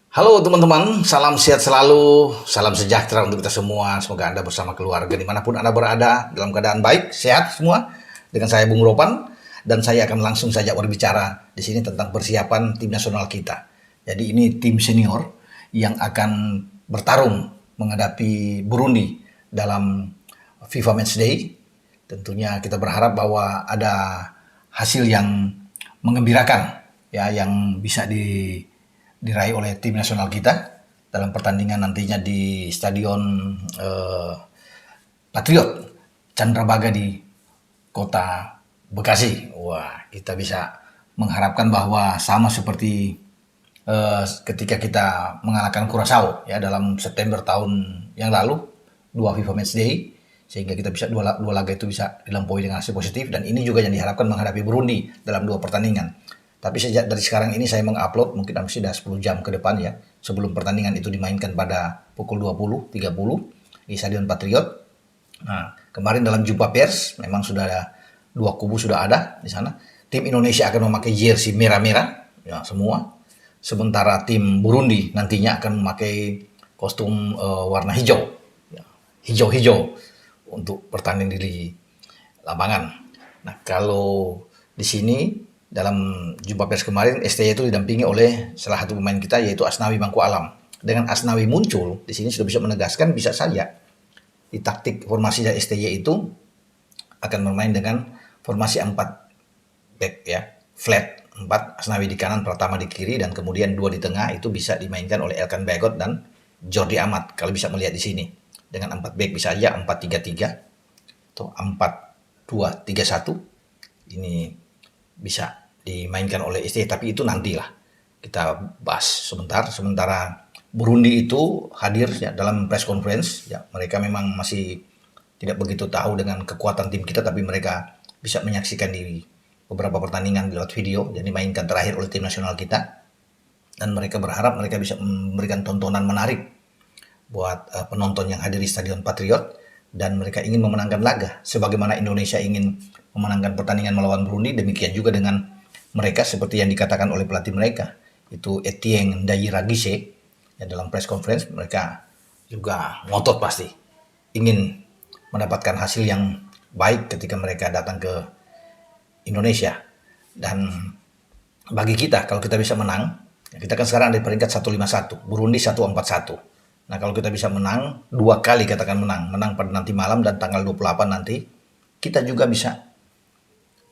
Halo teman-teman, salam sehat selalu, salam sejahtera untuk kita semua. Semoga Anda bersama keluarga dimanapun Anda berada dalam keadaan baik, sehat semua. Dengan saya Bung Ropan dan saya akan langsung saja berbicara di sini tentang persiapan tim nasional kita. Jadi ini tim senior yang akan bertarung menghadapi Burundi dalam FIFA Matchday. Tentunya kita berharap bahwa ada hasil yang mengembirakan ya yang bisa diraih oleh tim nasional kita dalam pertandingan nantinya di Stadion Patriot Candrabaga di kota Bekasi. Wah, kita bisa mengharapkan bahwa sama seperti ketika kita mengalahkan Curaçao ya dalam September tahun yang lalu, dua FIFA Matchday, sehingga kita bisa dua laga itu bisa dilampaui dengan hasil positif, dan ini juga yang diharapkan menghadapi Burundi dalam dua pertandingan. Tapi sejak dari sekarang ini saya mengupload mungkin sudah 10 jam ke depan ya, sebelum pertandingan itu dimainkan pada pukul 20.30 di Stadion Patriot. Nah, kemarin dalam jumpa pers memang sudah ada dua kubu sudah ada di sana. Tim Indonesia akan memakai jersey merah-merah ya semua. Sementara tim Burundi nantinya akan memakai kostum warna hijau, ya, hijau-hijau untuk bertanding di lapangan. Nah, kalau di sini dalam jumpa pers kemarin, STY itu didampingi oleh salah satu pemain kita yaitu Asnawi Mangku Alam. Dengan Asnawi muncul di sini sudah bisa menegaskan bisa saja di taktik formasi dari STY itu akan bermain dengan formasi 4 back ya, flat 4, Asnawi di kanan, Pratama di kiri, dan kemudian dua di tengah itu bisa dimainkan oleh Elkan Bagot dan Jordi Amat. Kalau bisa melihat di sini dengan 4 back bisa aja 4-3-3 atau 4-2-3-1 ini bisa dimainkan oleh STY, tapi itu nantilah kita bahas sebentar. Sementara Burundi itu hadir ya, dalam press conference ya, mereka memang masih tidak begitu tahu dengan kekuatan tim kita, tapi mereka bisa menyaksikan di beberapa pertandingan lewat video yang dimainkan terakhir oleh tim nasional kita, dan mereka berharap mereka bisa memberikan tontonan menarik buat penonton yang hadir di Stadion Patriot, dan mereka ingin memenangkan laga sebagaimana Indonesia ingin memenangkan pertandingan melawan Burundi. Demikian juga dengan mereka, seperti yang dikatakan oleh pelatih mereka itu Etienne Ndayiragise ya, dalam press conference mereka juga ngotot pasti ingin mendapatkan hasil yang baik ketika mereka datang ke Indonesia. Dan bagi kita, kalau kita bisa menang, kita kan sekarang ada di peringkat 151, Burundi 141. Nah, kalau kita bisa menang, dua kali katakan menang pada nanti malam dan tanggal 28 nanti, kita juga bisa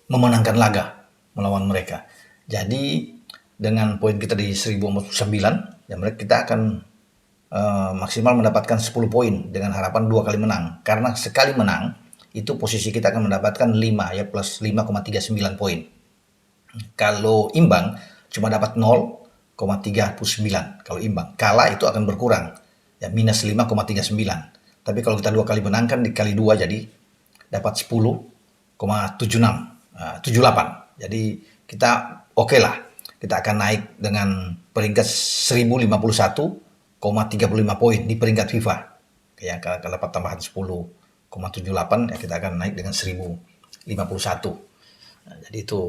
memenangkan laga melawan mereka. Jadi dengan poin kita di 1049, ya kita akan maksimal mendapatkan 10 poin dengan harapan dua kali menang. Karena sekali menang, itu posisi kita akan mendapatkan 5 ya, plus 5,39 poin. Kalau imbang cuma dapat 0,39 kalau imbang. Kalah itu akan berkurang ya, minus 5,39. Tapi kalau kita dua kali menang kan dikali 2 jadi dapat 10,78. Jadi kita oke lah. Kita akan naik dengan peringkat 1051,35 poin di peringkat FIFA. Ya, kalau dapat tambahan 10,78 ya, kita akan naik dengan 1051. Nah, jadi itu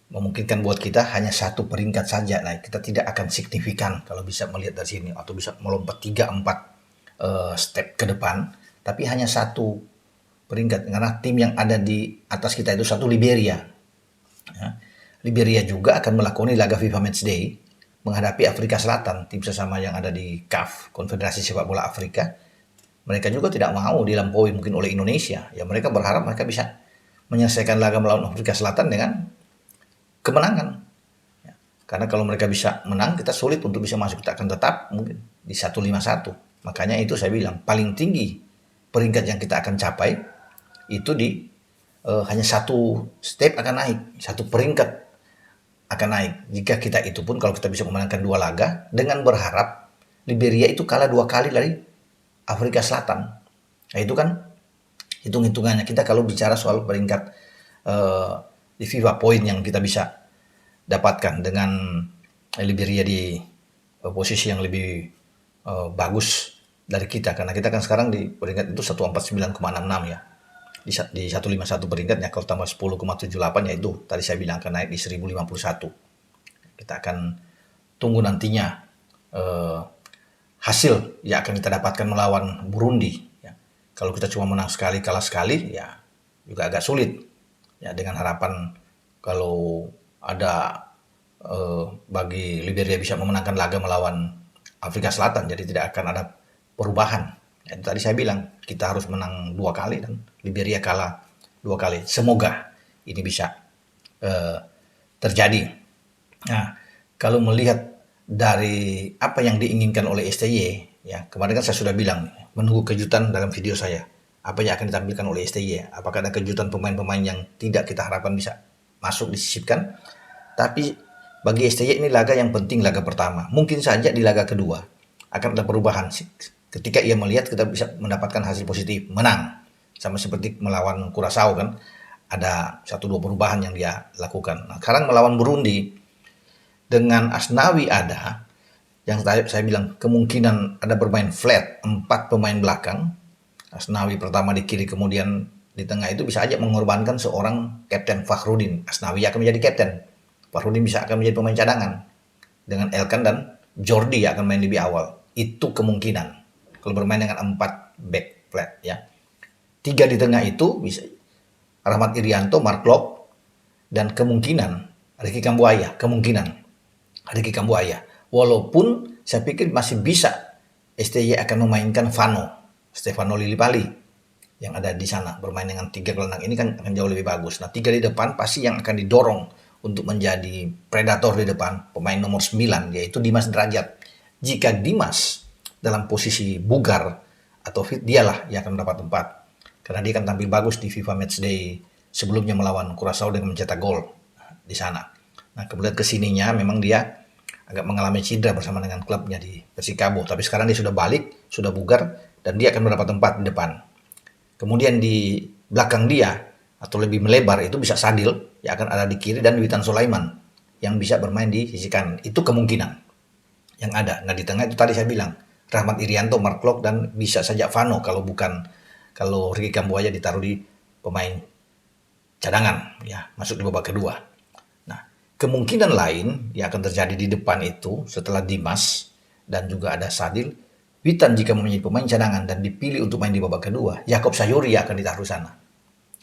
memungkinkan buat kita hanya satu peringkat saja naik. Kita tidak akan signifikan kalau bisa melihat dari sini, atau bisa melompat 3-4 step ke depan, tapi hanya satu peringkat. Karena tim yang ada di atas kita itu satu Liberia. Ya. Liberia juga akan melakoni laga FIFA Matchday menghadapi Afrika Selatan, tim sesama yang ada di CAF, Konfederasi Sepak Bola Afrika. Mereka juga tidak mau dilampaui mungkin oleh Indonesia. Ya, mereka berharap mereka bisa menyelesaikan laga melawan Afrika Selatan dengan kemenangan. Ya, karena kalau mereka bisa menang, kita sulit untuk bisa masuk. Kita akan tetap mungkin di 151. Makanya itu saya bilang paling tinggi peringkat yang kita akan capai itu di hanya satu step akan naik, satu peringkat akan naik. Jika kita itu pun kalau kita bisa memenangkan dua laga, dengan berharap Liberia itu kalah dua kali dari Afrika Selatan. Nah, itu kan hitung-hitungannya kita kalau bicara soal peringkat di FIFA, poin yang kita bisa dapatkan dengan Liberia di posisi yang lebih bagus dari kita, karena kita kan sekarang di peringkat itu 149,66 ya, di 151 peringkatnya. Kalau tambah 10,78 ya itu tadi saya bilang akan naik di 1051. Kita akan tunggu nantinya eh, hasil yang akan kita dapatkan melawan Burundi. Ya. Kalau kita cuma menang sekali, kalah sekali, ya juga agak sulit. Ya, dengan harapan kalau ada bagi Liberia bisa memenangkan laga melawan Afrika Selatan, jadi tidak akan ada perubahan. Ya, tadi saya bilang kita harus menang 2 kali dan Liberia kalah 2 kali. Semoga ini bisa eh, terjadi. Nah, kalau melihat dari apa yang diinginkan oleh STY, ya kemarin kan saya sudah bilang menunggu kejutan dalam video saya. Apa yang akan ditampilkan oleh STY? Apakah ada kejutan pemain-pemain yang tidak kita harapkan bisa masuk disisipkan? Tapi bagi STY ini laga yang penting, laga pertama. Mungkin saja di laga kedua akan ada perubahan. Ketika ia melihat kita bisa mendapatkan hasil positif, menang. Sama seperti melawan Curaçao kan, ada 1-2 perubahan yang dia lakukan. Nah, sekarang melawan Burundi, dengan Asnawi ada, yang saya bilang kemungkinan ada bermain flat, 4 pemain belakang. Asnawi pertama di kiri, kemudian di tengah itu bisa aja mengorbankan seorang Kapten Fakhrudin. Asnawi akan menjadi kapten. Fakhrudin bisa akan menjadi pemain cadangan. Dengan Elkan dan Jordi akan main lebih awal. Itu kemungkinan. Kalau bermain dengan 4 back flat ya. 3 di tengah itu bisa Rahmat Irianto, Mark Klok, dan kemungkinan Ricky Kambuaya. Ricky Kambuaya. Walaupun saya pikir masih bisa STY akan memainkan Stefano Lillipali yang ada di sana bermain dengan 3 gelandang ini kan akan jauh lebih bagus. Nah, 3 di depan pasti yang akan didorong untuk menjadi predator di depan pemain nomor 9 yaitu Dimas Derajat. Jika Dimas dalam posisi bugar atau fit, dialah yang akan mendapat tempat karena dia akan tampil bagus di FIFA Matchday sebelumnya melawan Curaçao dengan mencetak gol di sana. Nah, kemudian kesininya memang dia agak mengalami cedera bersama dengan klubnya di Persikabo. Tapi sekarang dia sudah balik, sudah bugar, dan dia akan mendapat tempat di depan. Kemudian di belakang dia, atau lebih melebar, itu bisa Sadil, yang akan ada di kiri, dan Witan Sulaiman, yang bisa bermain di sisi kanan. Itu kemungkinan yang ada. Nah, di tengah itu tadi saya bilang, Rahmat Irianto, Mark Klok, dan bisa saja Vano, kalau Ricky Kambuaya ditaruh di pemain cadangan, ya masuk di babak kedua. Kemungkinan lain yang akan terjadi di depan itu setelah Dimas dan juga ada Sadil, Witan jika menjadi pemain cadangan dan dipilih untuk main di babak kedua, Yakob Sayuri akan ditaruh sana.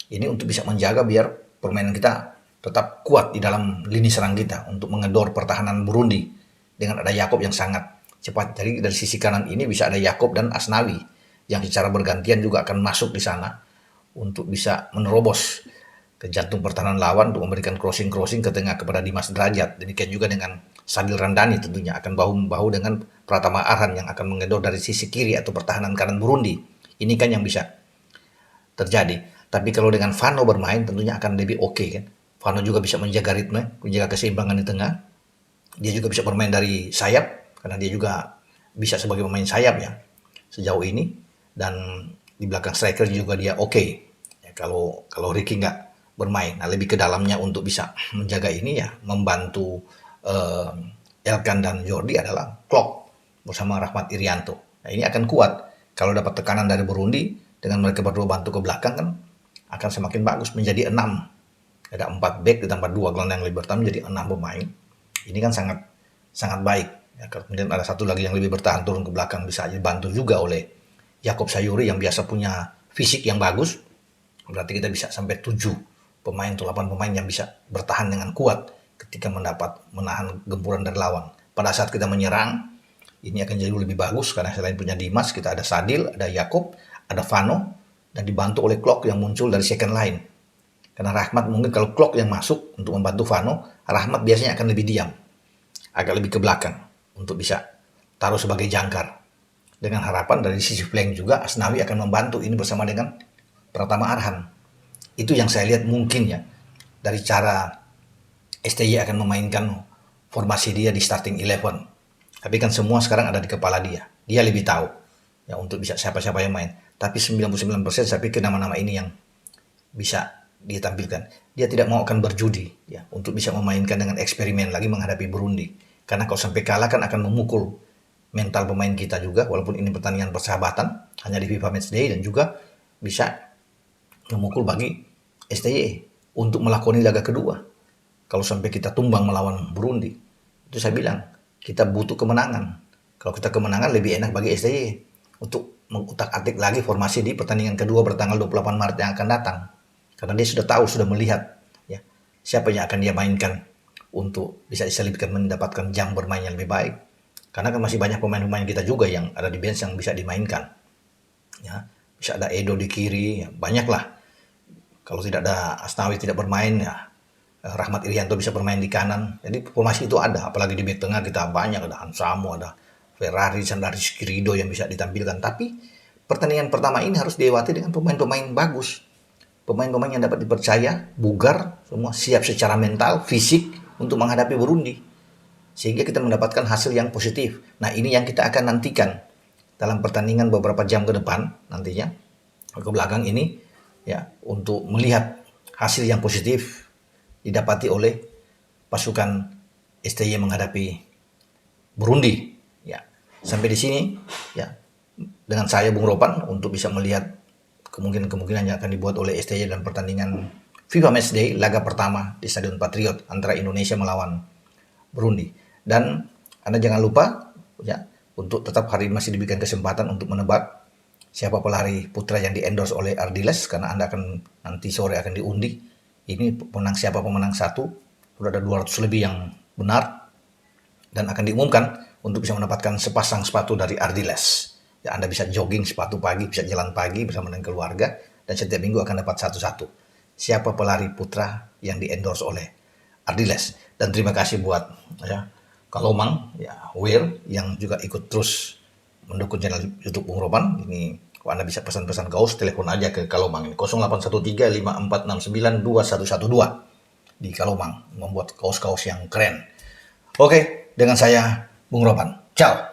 Ini untuk bisa menjaga biar permainan kita tetap kuat di dalam lini serang kita untuk mengedor pertahanan Burundi dengan ada Yakob yang sangat cepat. Jadi dari sisi kanan ini bisa ada Yakob dan Asnawi yang secara bergantian juga akan masuk di sana untuk bisa menerobos ke jantung pertahanan lawan untuk memberikan crossing ke tengah kepada Dimas Derajat. Demikian juga dengan Sadil Randani tentunya akan bahu-bahu dengan Pratama Arhan yang akan mengedor dari sisi kiri atau pertahanan kanan Burundi. Ini kan yang bisa terjadi. Tapi kalau dengan Vano bermain tentunya akan lebih oke kan. Vano juga bisa menjaga ritme, menjaga keseimbangan di tengah. Dia juga bisa bermain dari sayap karena dia juga bisa sebagai pemain sayap ya sejauh ini, dan di belakang striker juga dia oke. Ya, kalau Ricky nggak bermain. Nah, lebih ke dalamnya untuk bisa menjaga ini ya, membantu Elkan dan Jordi adalah Klok bersama Rahmat Irianto. Nah, ini akan kuat. Kalau dapat tekanan dari Burundi, dengan mereka berdua bantu ke belakang kan akan semakin bagus, menjadi 6. Ada 4 back ditambah 2 gelandang yang lebih bertahan menjadi 6 pemain. Ini kan sangat sangat baik. Ya, kemudian ada satu lagi yang lebih bertahan turun ke belakang bisa dibantu juga oleh Yakob Sayuri yang biasa punya fisik yang bagus. Berarti kita bisa sampai 7 pemain atau 8 pemain yang bisa bertahan dengan kuat ketika menahan gempuran dari lawan. Pada saat kita menyerang, ini akan jadi lebih bagus karena selain punya Dimas, kita ada Sadil, ada Yakob, ada Vano, dan dibantu oleh Klok yang muncul dari second line. Karena Rahmat mungkin kalau Klok yang masuk untuk membantu Vano, Rahmat biasanya akan lebih diam, agak lebih ke belakang untuk bisa taruh sebagai jangkar. Dengan harapan dari sisi flank juga Asnawi akan membantu ini bersama dengan Pratama Arhan. Itu yang saya lihat mungkin ya dari cara STY akan memainkan formasi dia di starting 11. Tapi kan semua sekarang ada di kepala dia. Dia lebih tahu ya untuk bisa siapa-siapa yang main. Tapi 99% saya pikir nama-nama ini yang bisa ditampilkan. Dia tidak mau akan berjudi ya untuk bisa memainkan dengan eksperimen lagi menghadapi Burundi. Karena kalau sampai kalah kan akan memukul mental pemain kita juga, walaupun ini pertandingan persahabatan hanya di FIFA Matchday, dan juga bisa memukul bagi STY untuk melakoni laga kedua. Kalau sampai kita tumbang melawan Burundi, itu saya bilang kita butuh kemenangan. Kalau kita kemenangan lebih enak bagi STY untuk mengutak-atik lagi formasi di pertandingan kedua bertanggal 28 Maret yang akan datang. Karena dia sudah tahu, sudah melihat ya siapa yang akan dia mainkan untuk bisa diselipkan mendapatkan jam bermain yang lebih baik. Karena kan masih banyak pemain-pemain kita juga yang ada di bench yang bisa dimainkan. Ya, bisa ada Edo di kiri, ya, banyak lah. Kalau tidak ada Asnawi tidak bermain, ya Rahmat Irianto bisa bermain di kanan. Jadi formasi itu ada, apalagi di bek tengah kita banyak, ada Hansamo, ada Ferrari, Sandaris Kirido yang bisa ditampilkan. Tapi pertandingan pertama ini harus dilewati dengan pemain-pemain bagus. Pemain-pemain yang dapat dipercaya, bugar, semua siap secara mental, fisik untuk menghadapi Burundi. Sehingga kita mendapatkan hasil yang positif. Nah, ini yang kita akan nantikan dalam pertandingan beberapa jam ke depan nantinya ke belakang ini ya, untuk melihat hasil yang positif didapati oleh pasukan STY menghadapi Burundi. Ya, sampai di sini ya dengan saya Bung Ropan untuk bisa melihat kemungkinan yang akan dibuat oleh STY dalam pertandingan FIFA Matchday laga pertama di Stadion Patriot antara Indonesia melawan Burundi. Dan Anda jangan lupa ya untuk tetap hari ini masih diberikan kesempatan untuk menebak siapa pelari putra yang di-endorse oleh Ardiles, karena Anda akan nanti sore akan diundi. Ini siapa pemenang satu, sudah ada 200 lebih yang benar dan akan diumumkan untuk bisa mendapatkan sepasang sepatu dari Ardiles. Ya, Anda bisa jogging sepatu pagi, bisa jalan pagi bersama dengan keluarga, dan setiap minggu akan dapat satu-satu. Siapa pelari putra yang di-endorse oleh Ardiles. Dan terima kasih buat ya Kalomang, ya Wir yang juga ikut terus mendukung channel YouTube Bung Ropan. Ini kalau Anda bisa pesan-pesan kaos, telepon aja ke Kalomang ini 081354692112 di Kalomang, membuat kaos-kaos yang keren. Oke, dengan saya Bung Ropan. Ciao.